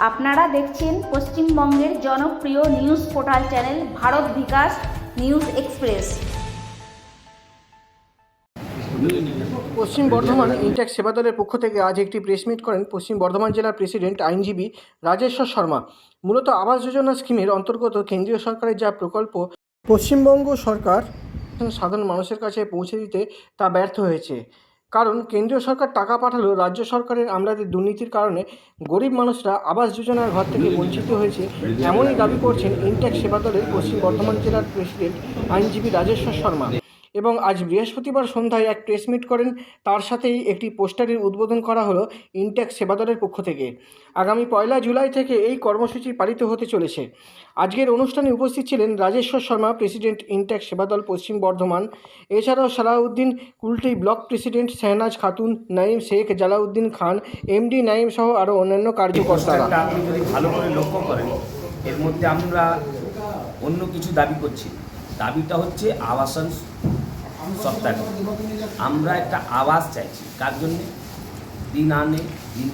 আপনারা দেখছেন পশ্চিমবঙ্গের জনপ্রিয় নিউজ পোর্টাল চ্যানেল ভারত বিকাশ নিউজ এক্সপ্রেস। পশ্চিম বর্ধমান ইনট্যাক্স সেবা দলের পক্ষ থেকে আজ একটি প্রেস মিট করেন পশ্চিম বর্ধমান জেলার প্রেসিডেন্ট আইনজীবী রাজেশ্বর শর্মা। মূলত আবাস যোজনা স্কিমের অন্তর্গত কেন্দ্রীয় সরকারের যা প্রকল্প পশ্চিমবঙ্গ সরকার সাধারণ মানুষের কাছে পৌঁছে দিতে তা ব্যর্থ হয়েছে। কারণ কেন্দ্রীয় সরকার টাকা পাঠালেও রাজ্য সরকারের আমলাদের দুর্নীতির কারণে গরিব মানুষরা আবাস যোজনার ঘর থেকে বঞ্চিত হয়েছে, এমনই দাবি করছেন ইনট্যাক্স সেবা দলের পশ্চিম বর্ধমান জেলার প্রেসিডেন্ট আইনজীবী রাজেশ্বর শর্মা। এবং আজ বৃহস্পতিবার সন্ধ্যায় এক প্রেস মিট করেন, তার সাথেই একটি পোস্টারের উদ্বোধন করা হলো ইনট্যাক্স সেবা দলের পক্ষ থেকে। আগামী 1 জুলাই থেকে এই কর্মসূচি পালিত হতে চলেছে। আজকের অনুষ্ঠানে উপস্থিত ছিলেন রাজেশ্বর শর্মা, প্রেসিডেন্ট ইনট্যাক্স সেবা দল পশ্চিম বর্ধমান। এছাড়াও সালাউদ্দিন কুলটি ব্লক প্রেসিডেন্ট, শাহনাজ খাতুন, নাইম শেখ, জালাউদ্দিন খান, এমডি নাইম সহ আরও অন্যান্য কার্যকর্তারা। আপনি যদি ভালো করে লক্ষ্য করেন, এর মধ্যে আমরা অন্য কিছু দাবি করছি। দাবিটা হচ্ছে আবাসন সপ্তাহ। আমরা একটা আবাস চাইছি, কার জন্যে? দিন আনে দিন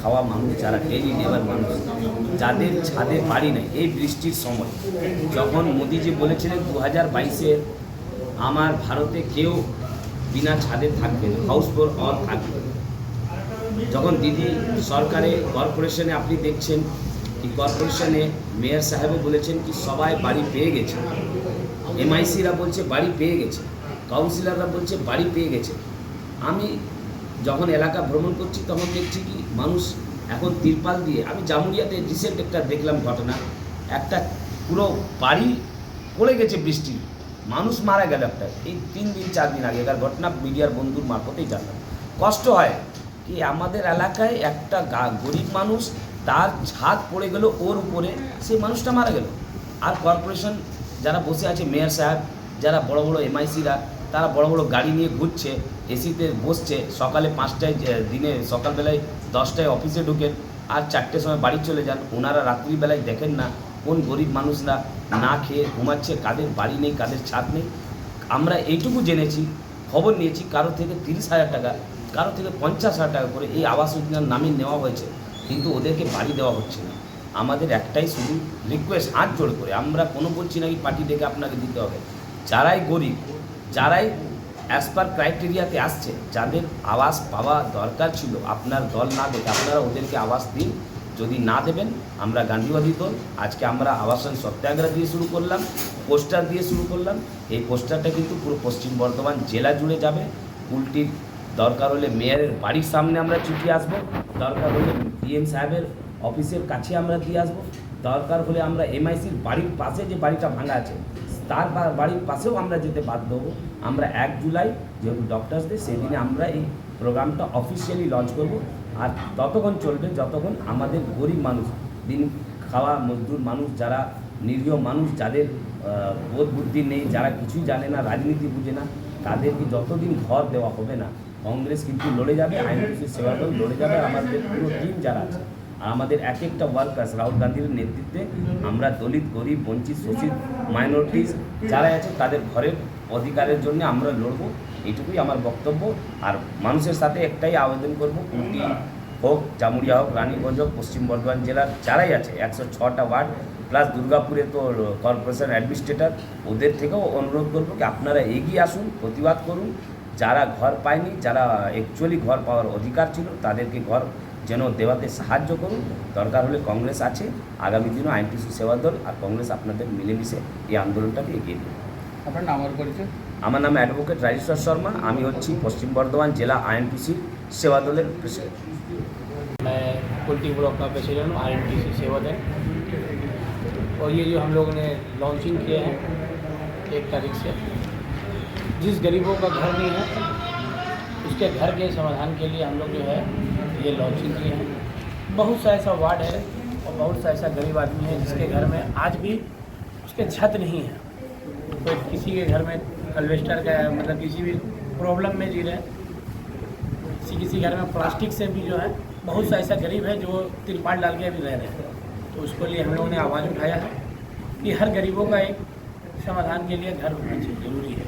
খাওয়া মানুষ, যারা ডেলি লেবার মানুষ, যাদের ছাদে বাড়ি নেই। এই বৃষ্টির সময় যখন মোদিজি বলেছিলেন 2022-এ আমার ভারতে কেউ বিনা ছাদে থাকবে না, হাউস ফর অল থাকবে। যখন দিদি সরকারে কর্পোরেশনে আপনি দেখছেন কি কর্পোরেশনে মেয়র সাহেবও বলেছেন কি সবাই বাড়ি পেয়ে গেছে, এমআইসিরা বলছে বাড়ি পেয়ে গেছে, কাউন্সিলররা বলছে বাড়ি পেয়ে গেছে। আমি যখন এলাকা ভ্রমণ করছি তখন দেখছি কি মানুষ এখন তিরপাল দিয়ে, আমি জামুরিয়াতে রিসেন্ট একটা দেখলাম ঘটনা, একটা পুরো বাড়ি পড়ে গেছে বৃষ্টি, মানুষ মারা গেল একটা, এই 3 দিন 4 দিন আগেকার ঘটনা, মিডিয়ার বন্ধুর মারফতেই জানলাম। কষ্ট হয় কি আমাদের এলাকায় একটা গরিব মানুষ, তার ছাদ পড়ে গেল ওর উপরে, সেই মানুষটা মারা গেল। আর কর্পোরেশন যারা বসে আছে, মেয়র সাহেব, যারা বড় বড় এমআইসিরা, তারা বড় বড় গাড়ি নিয়ে ঘুরছে, এসিতে বসছে, সকালে 5টায় দিনে সকালবেলায় 10টায় অফিসে ঢুকেন আর 4টের সময় বাড়ি চলে যান। ওনারা রাত্রিবেলায় দেখেন না কোন গরিব মানুষরা না খেয়ে ঘুমাচ্ছে, কাদের বাড়ি নেই, কাদের ছাদ নেই। আমরা এইটুকু জেনেছি, খবর নিয়েছি, কারো থেকে 30,000 টাকা, কারো থেকে 50,000 টাকা করে এই আবাস যোজনার নামে নেওয়া হয়েছে, কিন্তু ওদেরকে বাড়ি দেওয়া হচ্ছে না। আমাদের একটাই শুধু রিকোয়েস্ট, হাত জোড় করে, আমরা কোনো বলছি না কি পার্টি থেকে আপনাকে দিতে হবে, যারাই গরিব, যারাই অ্যাজ পার ক্রাইটেরিয়াতে আসছে, যাদের আবাস পাওয়া দরকার ছিল, আপনার দল না দেখে আপনারা ওদেরকে আবাস দিন। যদি না দেবেন, আমরা গান্ধীবাদী দল আজকে আমরা আবাসন সত্যাগ্রহ দিয়ে শুরু করলাম, পোস্টার দিয়ে শুরু করলাম। এই পোস্টারটা কিন্তু পুরো পশ্চিম বর্ধমান জেলা জুড়ে যাবে। উল্টির দরকার হলে মেয়রের বাড়ির সামনে আমরা চিঠি আসবো, দরকার হলে ডিএম সাহেবের অফিসের কাছে আমরা দিয়ে আসবো, দরকার হলে আমরা এমআইসির বাড়ির পাশে যে বাড়িটা ভাঙা আছে তার বাড়ির পাশেও আমরা যেতে বাধ্য হবো। আমরা 1 জুলাই যেহেতু ডক্টরস ডে, সেদিনে আমরা এই প্রোগ্রামটা অফিসিয়ালি লঞ্চ করব। আর ততক্ষণ চলবে যতক্ষণ আমাদের গরিব মানুষ, দিন খাওয়া মজদুর মানুষ, যারা নিরীহ মানুষ, যাদের বোধ বুদ্ধি নেই, যারা কিছুই জানে না, রাজনীতি বুঝে না, তাদেরকে যতদিন ঘর দেওয়া হবে না, কংগ্রেস কিন্তু লড়ে যাবে, আইনজীবী সেবা দল লড়ে যাবে, আমাদের পুরো টিম যারা আছে। আর আমাদের এক একটা ওয়ার্কার্স রাহুল গান্ধীর নেতৃত্বে আমরা দলিত, গরিব, বঞ্চিত, শোষিত, মাইনরিটিস যারা আছে তাদের ঘরের অধিকারের জন্য আমরা লড়ব। এইটুকুই আমার বক্তব্য। আর মানুষের সাথে একটাই আবেদন করব, কুলটি হোক, জামুরিয়া হোক, রানীগঞ্জ হোক, পশ্চিম বর্ধমান জেলার যারাই আছে 106টা ওয়ার্ড প্লাস দুর্গাপুরে তো কর্পোরেশন অ্যাডমিনিস্ট্রেটর, ওদের থেকেও অনুরোধ করব কি আপনারা এগিয়ে আসুন, প্রতিবাদ করুন। যারা ঘর পায়নি, যারা অ্যাকচুয়ালি ঘর পাওয়ার অধিকার ছিল, তাদেরকে ঘর যেন দেওয়াতে সাহায্য করুন। দরকার হলে কংগ্রেস আছে, আগামী দিনও আইনটিসি সেবা দল আর কংগ্রেস আপনাদের মিলেমিশে এই আন্দোলনটাকে এগিয়ে দেবে। আপনার নাম আর পরিচয়? আমার নাম অ্যাডভোকেট রাজেশ্বর শর্মা, আমি হচ্ছি পশ্চিম বর্ধমান জেলা আইএনটিসি सेवा दल प्रेसिडेंट। मैं कुल्टी ब्लॉक का प्रेसिडेंट हूँ आईएनटीसी सेवा दल। और ये जो हम लोगों ने लॉन्चिंग किया है 1 तारीख से, जिस गरीबों का घर नहीं है उसके घर के समाधान के लिए हम लोग जो है ये लॉन्चिंग किए हैं। बहुत सा ऐसा वार्ड है और बहुत सा ऐसा गरीब आदमी है जिसके घर में आज भी उसके छत नहीं है, कोई किसी के घर में अल्वेस्टर का है, मतलब किसी भी प्रॉब्लम में जी रहे हैं, किसी घर में प्लास्टिक से भी जो है बहुत सा ऐसा गरीब है जो तिरपाल डाल के भी रह रहे हैं। तो उसके लिए हम लोगों ने आवाज़ उठाया है कि हर गरीबों का एक समाधान के लिए घर होना चाहिए, जरूरी है।